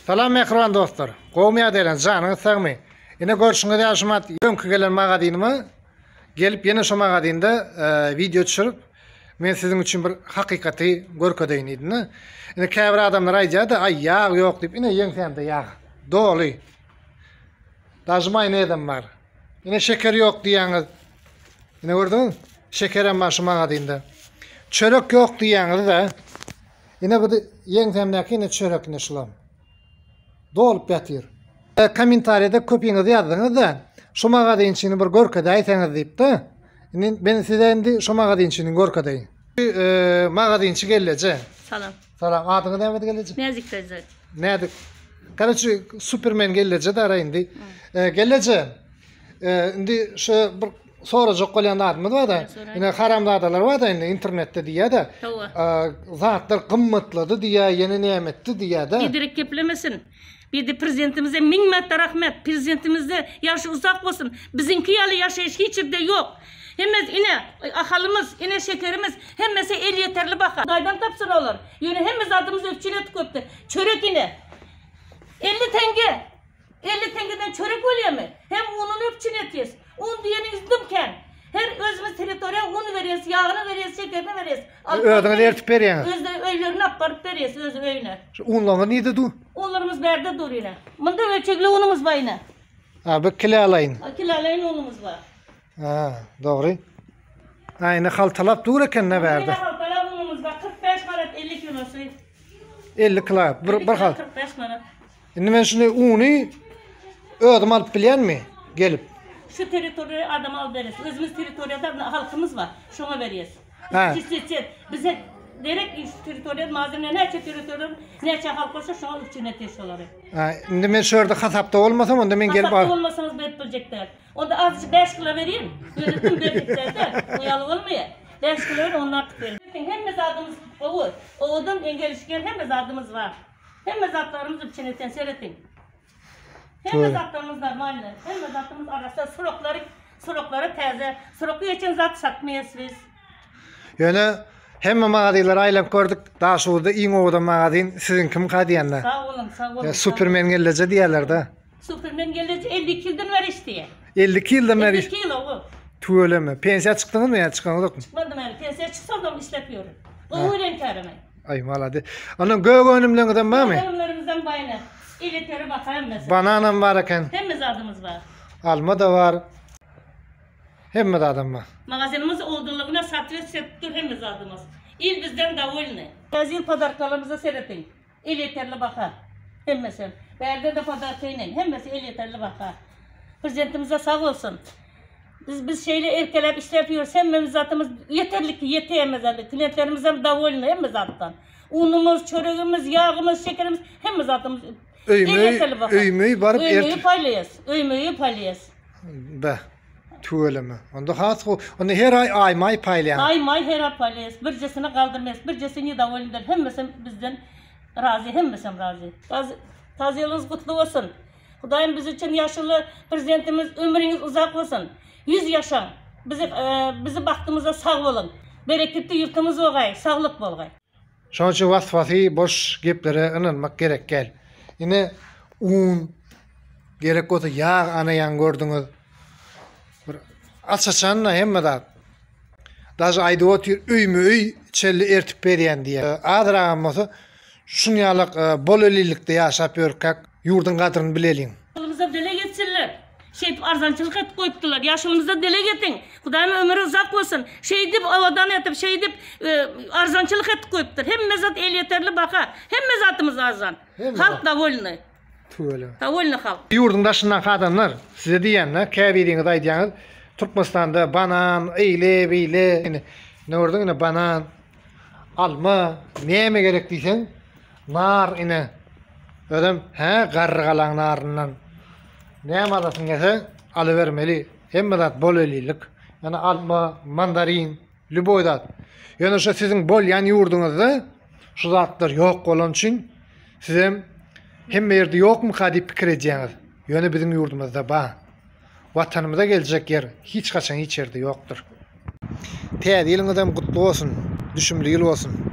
Salam mehriban dostlar. Qowmiya delen janyňyz sagmy. Ine görüşüňiz ýaşamat. Öňkü gelen magazynymy gelip ýene şo magazynda video düşürüp men siziň üçin bir hakykaty görkedeýin edin. Ine käbir adamlar aýdýar-da, "Ay ýag ýok" diýip, ine ýeňsende ýag. Doly. Dajmay nedem bar. Ine şeker ýok diýäňiz. Ine gördüňiz? Şekerem bar şo magazynda. Çörek ýok diýäňiz da. Ine bu ýeňsemdäki ine çörek ine şulam. Dolup ýatyr. Kommentariyada köpüňiz ýazdyňyz da, şo magazynyny bir görkede aýsaňyz diýip-de. Ben size endi şo magazynyny görkedeýin. Magazyny gelleje. Salam. Salam. Adyňyz näme gelleje? Näzik teyze. Nädik. Karaçy Superman gelleje da indi. Gelleje. Indi şo bir sonra jok bolýan adamlar var da, ine haramladalar var da internetde diýär da. Zatlar gymmatlydy diýär, ýene nämetdi diýär da. Giderek keplemesin. Bir de prezidentimize min mertte rahmet. Prezidentimize yaşı uzak olsun. Bizinki yalı yaşayış hiçbir de yok. Hemez ine ahalımız, ine şekerimiz, hemmesi el yeterli bakar. Daydan tapsın olur. Yine hemmez adımız öpçüne tıköptü. Çörek ine. 50 tenge. 50 tengeden çörek oluyor mu? Hem ununu öpçüne etiyiz. Un diyeniz dümken. Her özümüz teritoriya un veriyoruz, yağını veriyoruz, şekerini veriyoruz. Ödüňi ertip berýäňiz. Özde öýlerini apparyp berýäs, özü öýüne. Unlaňy nide du? Unlarımız berde dur yine. Mında ölçekli unumuz var yine. Ha, bu kilo alayın. Kilo alayın unumuz var. Ha, doğru. Ayna haltalap dur eken ne verdi? Haltalap unumuz var. 45 manat 50 kilosu. 50 kilo. Bir hal. 45 manat. Şimdi men şunu unu ödüm alıp bilýänmi? Gelip. Şu teritoriya adam al veririz. Özümüz teritoriyada halkımız var. Şuna veririz. Ha. Bize derek şu teritoriyada malzeme neçe teritoriyada neçe halk olsa şuna üçüne teşolar. Ha, şimdi men şurada hasapta olmasam onda men gelip al. Hasapta olmasanız bet bilecekler. Onda azıcık 5 kilo vereyim. Böyle tüm verecekler de. Oyalı olmuyor. 5 kilo ver onlar verin. Hemmez adımız o. Oğudun engelişken hemmez adımız var. Hemmez adlarımızı içine seyretin. Hem zatlarımız normal, hem zatlarımız arasında surokları təzə, suroku için zat satmayız biz. Yani hemme magazynylar aýlap gördük. Daha şurada iň owda magazyn sizin kim kadýanlar? Sağ olun, sağ olun. Superman gelleje diýerler da. Superman gelleje 52 ýyldan beri işdiýär. 52 ýyldan beri. 52 ýyl o. Tuğleme. Pensiya çıktınız mı ya? Çıkanız yok mu? Çıkmadım yani. Pensiya çıksam da işlepiyorum. O öğren karımay. Ay malade. Onun göğ önümlerinden var mı? Önümlerimizden bayına. İleteri bakayım mesela. Bananam var eken. Hemmez adımız var. Alma da var. Hemmez adam var. Magazinimiz olduğunluğuna satıyor, sektör hemmez adımız. İl bizden davulne. Yazıl padarkalarımıza seyretin. İl yeterli bakar. Hemmesi. Berde de padarkayla. Hemmesi il yeterli bakar. Prezidentimize sağ olsun. Biz şeyle erkelep işlepiyoruz. Hemmemiz zatımız yeterli ki yeteyemez. Klientlerimizden davulne hemmez zattan. Unumuz, çöreğimiz, yağımız, şekerimiz hemmez zatımız. Öymüy barıp Öymüyü paylayız. Be. Tuğleme. Onda has onda her ay may paylayan. Ay her ay paylayız. Bircesini kaldırmayız. Bircesini davulnder. Hemmesi bizden razı, hemmesi razı. Taziyeliniz kutlu olsun. Hudayım biz için yaşlı prezidentimiz ömrünüz uzak olsun. 100 yaşa. Bizi baktığımızda sağ olun. Bereketli yurtumuz olgay, sağlık bolgay. Şonçu vasfasy boş geplere inanmak gerek gel. Yine un gerek bolsa yağ anayan gördüňiz. Bir açaçanna hemme da. Daşy aýdy otyr öýmüy çelli ertip berýän diýe. Adragam bolsa şunýalyk bol ölilikde ýaşap ýörkak ýurdun gadryny bileliň. Ýolumyza dele getsinler. Arzançılık et koyuptular. Yaşımızda dele getin. Kudayım ömrü uzak olsun. Deyip avadan etip, deyip arzançılık et koyuptur. Hem mezat el yeterli bakar. Hem mezatımız arzan. Halk davolny. Davolny halk. Yurdun daşından kadınlar size diýenler, käbiriňiz aýdýaňyz, Türkmenistanda banan, eýle, ne gördüň ine banan, alma, näme gerek diýsen, nar ine. Ödem, garrygalan naryndan. Näme alasyň gelse, alybermeli. Hemme zat bol ölilik. Yani alma, mandarin, lüboy zat. Yani şu sizin bol ýan ýurduňyzda şu zatlar ýok bolan üçin siz hemme ýerde ýokmy diýip pikir edýäňiz. Ýöne bizim ýurdumyzda bar. Watanymyza geljek ýer hiç gaçan hiç ýerde ýokdur. Täze ýylyňyz hem gutly bolsun, düşümli ýyl bolsun.